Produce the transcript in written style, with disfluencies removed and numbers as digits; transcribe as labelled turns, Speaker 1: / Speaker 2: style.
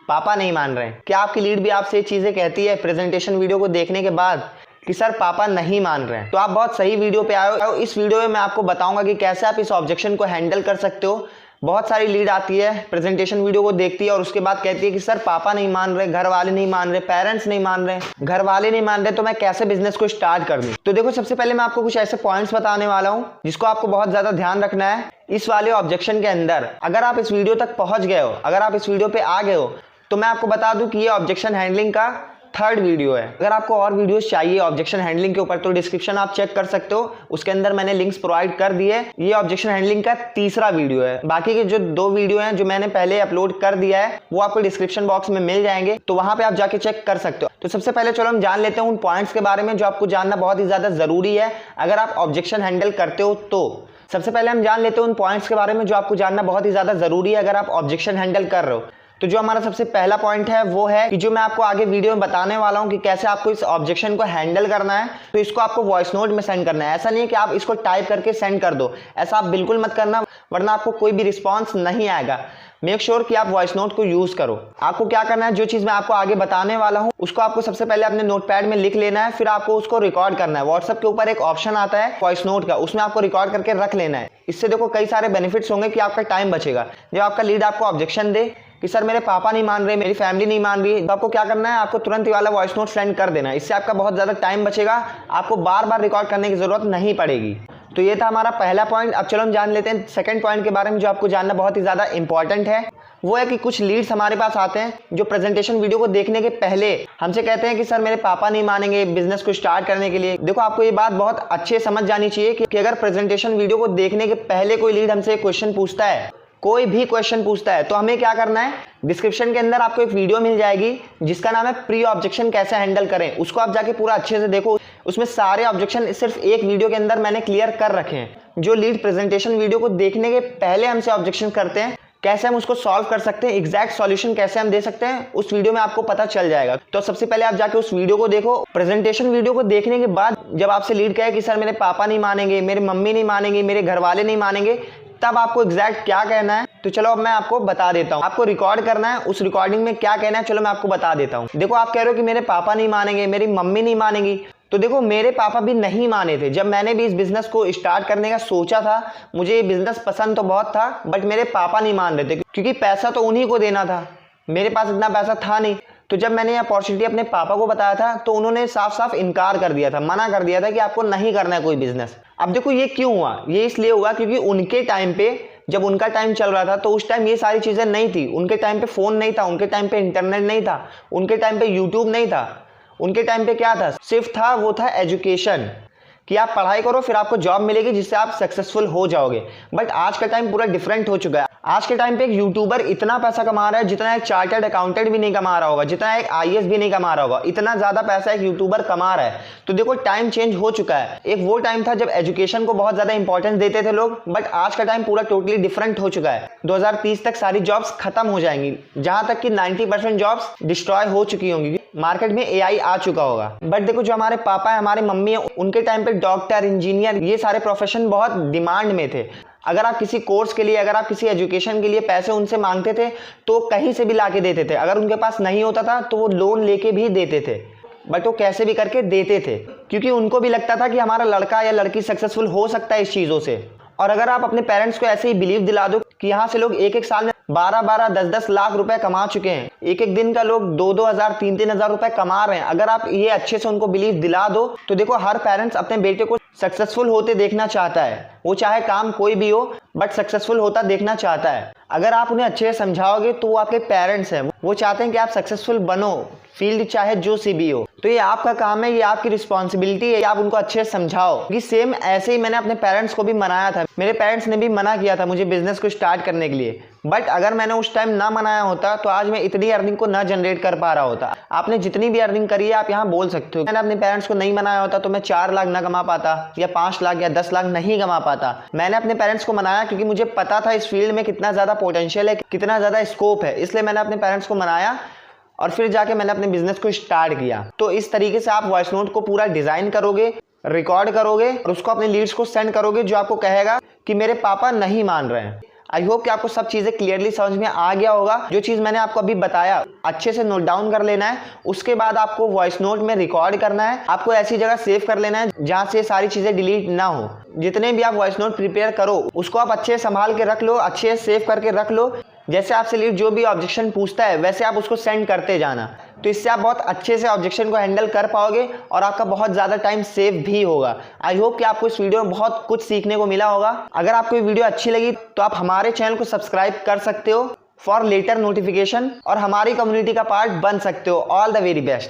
Speaker 1: पापा नहीं मान रहे हैं। क्या आपकी लीड भी आपसे ये चीज़ें कहती है प्रेजेंटेशन वीडियो को देखने के बाद कि सर पापा नहीं मान रहे हैं? तो आप बहुत सही वीडियो पे आए हो। इस वीडियो में मैं आपको बताऊंगा कि कैसे आप इस ऑब्जेक्शन को हैंडल कर सकते हो। बहुत सारी लीड आती है, प्रेजेंटेशन वीडियो को देखती है और उसके बाद कहती है कि सर पापा नहीं मान रहे, घर वाले नहीं मान रहे, पेरेंट्स नहीं मान रहे, घर वाले नहीं मान रहे, तो मैं कैसे बिजनेस को स्टार्ट कर दूं? तो देखो, सबसे पहले मैं आपको कुछ ऐसे पॉइंट्स बताने वाला हूं जिसको आपको बहुत ज्यादा ध्यान रखना है इस वाले ऑब्जेक्शन के अंदर। अगर आप इस वीडियो तक पहुंच गए हो, अगर आप इस वीडियो पे आ गए हो, तो मैं आपको बता दूं कि ये ऑब्जेक्शन हैंडलिंग का 3rd वीडियो है। अगर आपको और वीडियोस चाहिए ऑब्जेक्शन हैंडलिंग के ऊपर तो डिस्क्रिप्शन आप चेक कर सकते हो, उसके अंदर मैंने लिंक्स प्रोवाइड कर दिए। ये ऑब्जेक्शन हैंडलिंग का 3रा वीडियो है। बाकी के जो 2 वीडियो हैं जो मैंने पहले अपलोड कर दिया है वो आपको डिस्क्रिप्शन बॉक्स में मिल जाएंगे, तो वहां पे आप जाके चेक कर सकते हो। तो सबसे पहले चलो हम जान लेते हैं उन पॉइंट्स के बारे में जो आपको जानना बहुत ही ज्यादा जरूरी है अगर आप ऑब्जेक्शन हैंडल करते हो। तो सबसे पहले हम जान लेते हैं उन पॉइंट्स के बारे में जो आपको जानना बहुत ही ज्यादा जरूरी है अगर आप ऑब्जेक्शन हैंडल कर रहे हो। तो जो हमारा सबसे पहला पॉइंट है वो है कि जो मैं आपको आगे वीडियो में बताने वाला हूं कि कैसे आपको इस ऑब्जेक्शन को हैंडल करना है, तो इसको आपको वॉइस नोट में सेंड करना है। ऐसा नहीं है कि आप इसको टाइप करके सेंड कर दो, ऐसा आप बिल्कुल मत करना, वरना आपको कोई भी रिस्पॉन्स नहीं आएगा। मेक श्योर कि आप वॉइस नोट को यूज करो। आपको क्या करना है, जो चीज मैं आपको आगे बताने वाला हूं उसको आपको सबसे पहले अपने नोटपैड में लिख लेना है, फिर आपको उसको रिकॉर्ड करना है। व्हाट्सएप के ऊपर एक ऑप्शन आता है वॉइस नोट का, उसमें आपको रिकॉर्ड करके रख लेना है। इससे देखो कई सारे बेनिफिट्स होंगे कि आपका टाइम बचेगा। जब आपका लीड आपको ऑब्जेक्शन दे कि सर मेरे पापा नहीं मान रहे, मेरी फैमिली नहीं मान रही, तो आपको क्या करना है, आपको तुरंत ये वाला वॉइस नोट सेंड कर देना है। इससे आपका बहुत ज़्यादा टाइम बचेगा, आपको बार बार रिकॉर्ड करने की ज़रूरत नहीं पड़ेगी। तो ये था हमारा पहला पॉइंट। अब चलो हम जान लेते हैं 2nd पॉइंट के बारे में जो आपको जानना बहुत ही ज़्यादा इंपॉर्टेंट है। वो है कि कुछ लीड्स हमारे पास आते हैं जो प्रेजेंटेशन वीडियो को देखने के पहले हमसे कहते हैं कि सर मेरे पापा नहीं मानेंगे बिजनेस को स्टार्ट करने के लिए। देखो, आपको ये बात बहुत अच्छे समझ जानी चाहिए कि अगर प्रेजेंटेशन वीडियो को देखने के पहले कोई लीड हमसे क्वेश्चन पूछता है, कोई भी क्वेश्चन पूछता है, तो हमें क्या करना है, डिस्क्रिप्शन के अंदर आपको एक वीडियो मिल जाएगी जिसका नाम है प्री ऑब्जेक्शन कैसे हैंडल करें। उसको आप जाके पूरा अच्छे से देखो, उसमें सारे ऑब्जेक्शन सिर्फ एक वीडियो के अंदर मैंने क्लियर कर रखे हैं। जो लीड प्रेजेंटेशन वीडियो को देखने के पहले हमसे ऑब्जेक्शन करते हैं, कैसे हम उसको सॉल्व कर सकते हैं, एग्जैक्ट सॉल्यूशन कैसे हम दे सकते हैं, उस वीडियो में आपको पता चल जाएगा। तो सबसे पहले आप जाके उस वीडियो को देखो। प्रेजेंटेशन वीडियो को देखने के बाद जब आपसे लीड कहे कि सर मेरे पापा नहीं मानेंगे, मेरी मम्मी नहीं मानेंगे, मेरे घर वाले नहीं मानेंगे, तब आपको एग्जैक्ट क्या कहना है, तो चलो अब मैं आपको बता देता हूँ। आपको रिकॉर्ड करना है, उस रिकॉर्डिंग में क्या कहना है चलो मैं आपको बता देता हूँ। देखो, आप कह रहे हो कि मेरे पापा नहीं मानेंगे, मेरी मम्मी नहीं मानेगी, तो देखो मेरे पापा भी नहीं माने थे जब मैंने भी इस बिजनेस को स्टार्ट करने का सोचा था। मुझे ये बिजनेस पसंद तो बहुत था, बट मेरे पापा नहीं मान रहे थे क्योंकि पैसा तो उन्हीं को देना था, मेरे पास इतना पैसा था नहीं। तो जब मैंने ये अपॉर्चुनिटी अपने पापा को बताया था तो उन्होंने साफ साफ इनकार कर दिया था, मना कर दिया था कि आपको नहीं करना है कोई बिजनेस। अब देखो ये क्यों हुआ, ये इसलिए हुआ क्योंकि उनके टाइम पे, जब उनका टाइम चल रहा था तो उस टाइम ये सारी चीजें नहीं थी। उनके टाइम पे फोन नहीं था, उनके टाइम पे इंटरनेट नहीं था, उनके टाइम पे यूट्यूब नहीं था। उनके टाइम पे क्या था, सिर्फ था वो था एजुकेशन, कि आप पढ़ाई करो फिर आपको जॉब मिलेगी जिससे आप सक्सेसफुल हो जाओगे। बट आज का टाइम पूरा डिफरेंट हो चुका है। आज के टाइम पे एक यूट्यूबर इतना पैसा कमा रहा है जितना एक चार्टर्ड अकाउंटेंट भी नहीं कमा रहा होगा, जितना एक आईएएस भी नहीं कमा रहा होगा, इतना ज्यादा पैसा एक यूट्यूबर कमा रहा है। तो देखो टाइम चेंज हो चुका है। एक वो टाइम था जब एजुकेशन को बहुत ज्यादा इंपॉर्टेंस देते थे लोग, बट आज का टाइम पूरा टोटली डिफरेंट हो चुका है। 2030 तक सारी जॉब्स खत्म हो जाएंगी, जहां तक कि 90% जॉब्स डिस्ट्रॉय हो चुकी होंगी, मार्केट में एआई आ चुका होगा। बट देखो, जो हमारे पापा है, हमारी मम्मी है, उनके टाइम पे डॉक्टर, इंजीनियर, ये सारे प्रोफेशन बहुत डिमांड में थे। अगर आप किसी कोर्स के लिए, अगर आप किसी एजुकेशन के लिए पैसे उनसे मांगते थे तो कहीं से भी लाके देते थे। अगर उनके पास नहीं होता था तो वो लोन लेके भी देते थे, बट वो कैसे भी करके देते थे क्योंकि उनको भी लगता था कि हमारा लड़का या लड़की सक्सेसफुल हो सकता है इस चीज़ों से। और अगर आप अपने पेरेंट्स को ऐसे ही बिलीव दिला दो कि यहाँ से लोग एक एक साल में 12-12, 10-10 लाख रुपए कमा चुके हैं, एक एक दिन का लोग 2-2 हज़ार, 3-3 हज़ार रुपए कमा रहे हैं, अगर आप ये अच्छे से उनको बिलीव दिला दो तो देखो हर पेरेंट्स अपने बेटे को सक्सेसफुल होते देखना चाहता है। वो चाहे काम कोई भी हो बट सक्सेसफुल होता देखना चाहता है। अगर आप उन्हें अच्छे से समझाओगे तो वो आपके पेरेंट्स हैं, वो चाहते हैं कि आप सक्सेसफुल बनो, फील्ड चाहे जो सी भी हो। तो ये आपका काम है, ये आपकी रिस्पॉन्सिबिलिटी है, आप उनको अच्छे से समझाओ। कि सेम ऐसे ही मैंने अपने पेरेंट्स को भी मनाया था, मेरे पेरेंट्स ने भी मना किया था मुझे बिजनेस को स्टार्ट करने के लिए, बट अगर मैंने उस टाइम ना मनाया होता तो आज मैं इतनी अर्निंग को ना जनरेट कर पा रहा होता। आपने जितनी भी अर्निंग करी है आप यहाँ बोल सकते हो, मैंने अपने पेरेंट्स को नहीं मनाया होता तो मैं 4 लाख ना कमा पाता, या 5 लाख या 10 लाख नहीं कमा पाता। मैंने अपने पेरेंट्स को मनाया क्योंकि मुझे पता था इस फील्ड में कितना ज़्यादा पोटेंशियल है, कितना ज़्यादा स्कोप है, इसलिए मैंने अपने पेरेंट्स को मनाया और फिर जाके मैंने अपने बिजनेस को स्टार्ट किया। तो इस तरीके से आप वॉइस नोट को पूरा डिज़ाइन करोगे, रिकॉर्ड करोगे और उसको अपने लीड्स को सेंड करोगे जो आपको कहेगा कि मेरे पापा नहीं मान रहे हैं। आई होप कि आपको सब चीज़ें क्लियरली समझ में आ गया होगा। जो चीज़ मैंने आपको अभी बताया अच्छे से नोट डाउन कर लेना है। उसके बाद आपको वॉइस नोट में रिकॉर्ड करना है। आपको ऐसी जगह सेव कर लेना है जहाँ से सारी चीज़ें डिलीट ना हो। जितने भी आप वॉइस नोट प्रिपेयर करो उसको आप अच्छे से संभाल के रख लो, अच्छे से सेव करके रख लो। जैसे आपसे लीड जो भी ऑब्जेक्शन पूछता है वैसे आप उसको सेंड करते जाना। तो इससे आप बहुत अच्छे से ऑब्जेक्शन को हैंडल कर पाओगे और आपका बहुत ज़्यादा टाइम सेव भी होगा। आई होप कि आपको इस वीडियो में बहुत कुछ सीखने को मिला होगा। अगर आपको ये वीडियो अच्छी लगी तो आप हमारे चैनल को सब्सक्राइब कर सकते हो फॉर लेटर नोटिफिकेशन और हमारी कम्युनिटी का पार्ट बन सकते हो। All the very best.